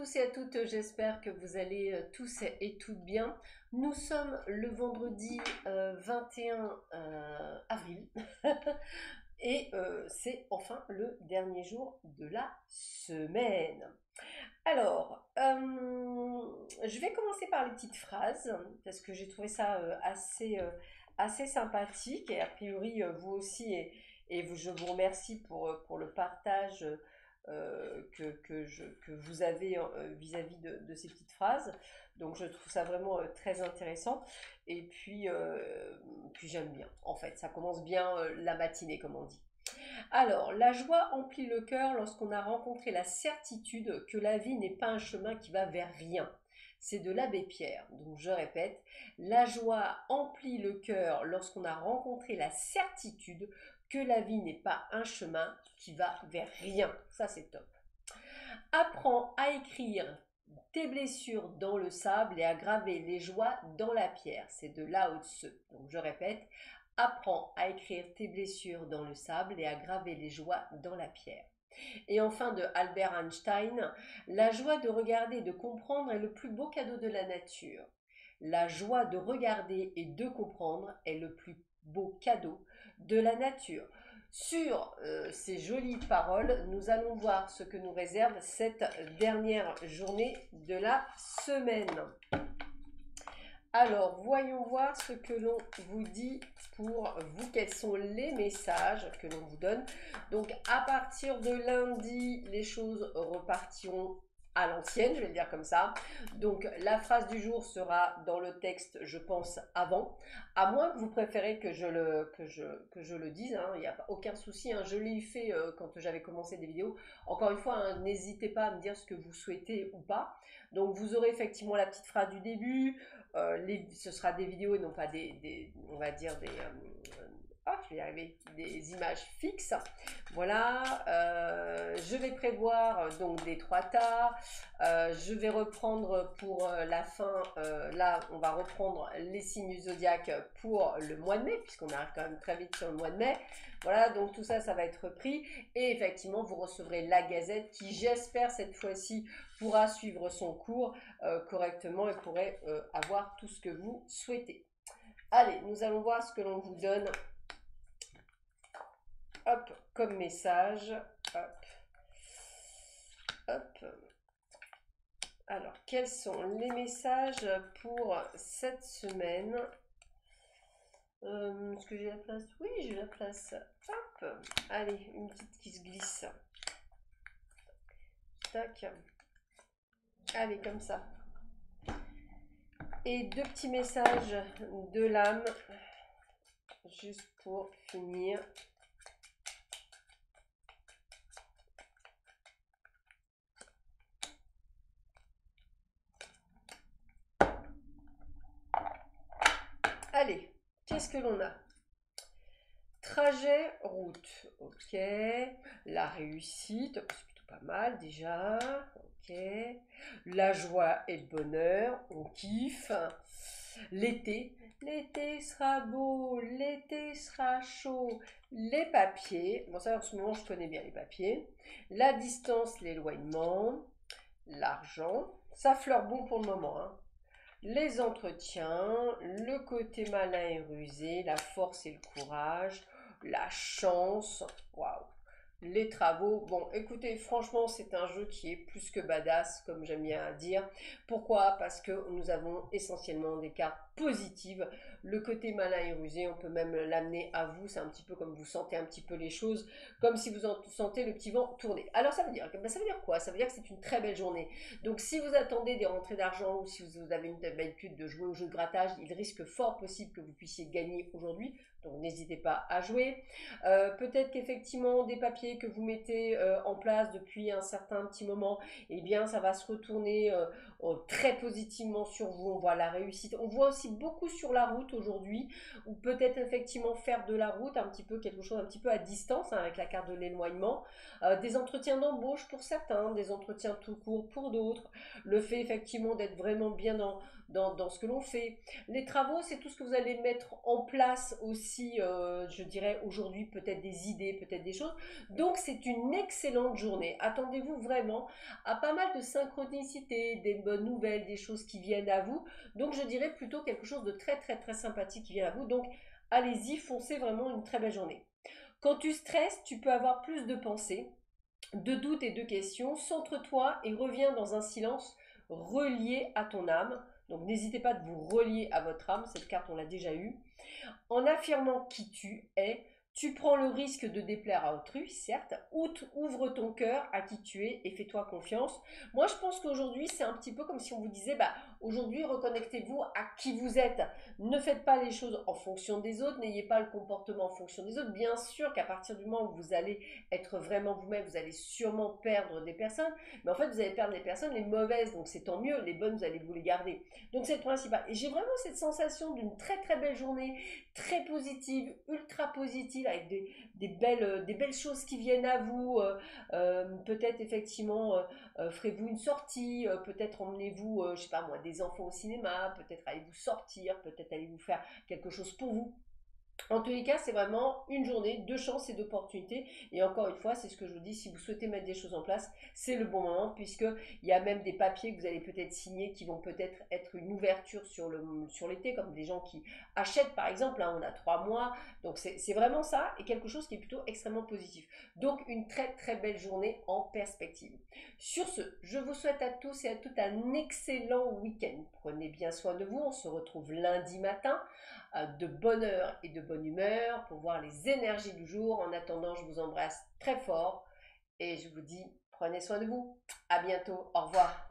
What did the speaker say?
tous et à toutes, j'espère que vous allez tous et toutes bien. Nous sommes le vendredi 21 avril et c'est enfin le dernier jour de la semaine. Alors, je vais commencer par les petites phrases parce que j'ai trouvé ça assez sympathique et a priori vous aussi je vous remercie pour le partage que vous avez vis-à-vis de ces petites phrases. Donc je trouve ça vraiment très intéressant. Et puis j'aime bien. En fait, ça commence bien la matinée, comme on dit. Alors, la joie emplit le cœur lorsqu'on a rencontré la certitude que la vie n'est pas un chemin qui va vers rien. C'est de l'abbé Pierre. Donc, je répète, la joie emplit le cœur lorsqu'on a rencontré la certitude que la vie n'est pas un chemin qui va vers rien. Ça, c'est top. Apprends à écrire tes blessures dans le sable et à graver les joies dans la pierre. C'est de Lao Tzu. Donc, je répète, apprends à écrire tes blessures dans le sable et à graver les joies dans la pierre. Et enfin de Albert Einstein, la joie de regarder et de comprendre est le plus beau cadeau de la nature. La joie de regarder et de comprendre est le plus beau cadeau de la nature. Sur ces jolies paroles, nous allons voir ce que nous réserve cette dernière journée de la semaine. Alors, voyons voir ce que l'on vous dit pour vous. Quels sont les messages que l'on vous donne? Donc, à partir de lundi, les choses repartiront à l'ancienne, je vais le dire comme ça. Donc, la phrase du jour sera dans le texte, je pense, avant. À moins que vous préférez que je le dise, hein, il n'y a aucun souci. Hein, je l'ai fait quand j'avais commencé des vidéos. Encore une fois, hein, n'hésitez pas à me dire ce que vous souhaitez ou pas. Donc, vous aurez effectivement la petite phrase du début. Ce sera des vidéos et non pas on va dire je vais y arriver, des images fixes. Voilà, je vais prévoir donc des trois tas. Je vais reprendre pour la fin, là on va reprendre les signes du zodiaque pour le mois de mai, puisqu'on arrive quand même très vite sur le mois de mai. Voilà, donc tout ça, ça va être repris. Et effectivement, vous recevrez la gazette qui, j'espère, cette fois-ci, pourra suivre son cours correctement et pourrait avoir tout ce que vous souhaitez. Allez, nous allons voir ce que l'on vous donne. Hop, comme message. Hop. Hop. Alors, quels sont les messages pour cette semaine? Est-ce que j'ai la place? Oui, j'ai la place. Hop. Allez, une petite qui se glisse. Tac. Allez, comme ça. Et deux petits messages de l'âme, juste pour finir. Allez, qu'est-ce que l'on a? Trajet, route, ok. La réussite, c'est plutôt pas mal déjà, ok. La joie et le bonheur, on kiffe. L'été, l'été sera beau, l'été sera chaud. Les papiers, bon ça en ce moment je connais bien les papiers. La distance, l'éloignement. L'argent, ça fleure bon pour le moment, hein. Les entretiens, le côté malin et rusé, la force et le courage, la chance, waouh, les travaux. Bon, écoutez, franchement, c'est un jeu qui est plus que badass, comme j'aime bien dire. Pourquoi? Parce que nous avons essentiellement des cartes positives. Le côté malin et rusé, on peut même l'amener à vous. C'est un petit peu comme vous sentez un petit peu les choses, comme si vous en sentez le petit vent tourner. Alors ça veut dire quoi? Ça veut dire que c'est une très belle journée. Donc si vous attendez des rentrées d'argent ou si vous avez une habitude de jouer au jeu de grattage, il risque fort possible que vous puissiez gagner aujourd'hui. Donc n'hésitez pas à jouer. Peut-être qu'effectivement des papiers que vous mettez en place depuis un certain petit moment, eh bien ça va se retourner très positivement sur vous. On voit la réussite. On voit aussi beaucoup sur la route aujourd'hui, ou peut-être effectivement faire de la route un petit peu, quelque chose un petit peu à distance, hein, avec la carte de l'éloignement. Des entretiens d'embauche pour certains, des entretiens tout court pour d'autres. Le fait effectivement d'être vraiment bien dans ce que l'on fait. Les travaux, c'est tout ce que vous allez mettre en place aussi, je dirais aujourd'hui, peut-être des idées, peut-être des choses. Donc c'est une excellente journée. Attendez-vous vraiment à pas mal de synchronicité, des bonnes nouvelles, des choses qui viennent à vous. Donc je dirais plutôt quelque chose de très très très sympathique qui vient à vous. Donc allez-y, foncez vraiment une très belle journée. Quand tu stresses, tu peux avoir plus de pensées, de doutes et de questions. Centre-toi et reviens dans un silence relié à ton âme. Donc n'hésitez pas de vous relier à votre âme, cette carte on l'a déjà eue. En affirmant qui tu es, tu prends le risque de déplaire à autrui, certes, ouvre ton cœur à qui tu es et fais-toi confiance. Moi, je pense qu'aujourd'hui, c'est un petit peu comme si on vous disait, bah, aujourd'hui, reconnectez-vous à qui vous êtes. Ne faites pas les choses en fonction des autres, n'ayez pas le comportement en fonction des autres. Bien sûr qu'à partir du moment où vous allez être vraiment vous-même, vous allez sûrement perdre des personnes, mais en fait, vous allez perdre les personnes, les mauvaises, donc c'est tant mieux, les bonnes, vous allez vous les garder. Donc c'est le principal. Et j'ai vraiment cette sensation d'une très très belle journée, très positive, ultra positive, avec des belles choses qui viennent à vous. Peut-être effectivement, ferez-vous une sortie, peut-être emmenez-vous, je sais pas moi, des enfants au cinéma, peut-être allez-vous sortir, peut-être allez-vous faire quelque chose pour vous. En tous les cas, c'est vraiment une journée de chance et d'opportunité. Et encore une fois, c'est ce que je vous dis, si vous souhaitez mettre des choses en place, c'est le bon moment, puisqu'il y a même des papiers que vous allez peut-être signer qui vont peut-être être une ouverture sur l'été, comme des gens qui achètent par exemple, hein, on a 3 mois. Donc c'est vraiment ça, et quelque chose qui est plutôt extrêmement positif. Donc une très très belle journée en perspective. Sur ce, je vous souhaite à tous et à toutes un excellent week-end. Prenez bien soin de vous, on se retrouve lundi matin de bonne heure et de bonne humeur pour voir les énergies du jour. En attendant, je vous embrasse très fort et je vous dis prenez soin de vous. À bientôt. Au revoir.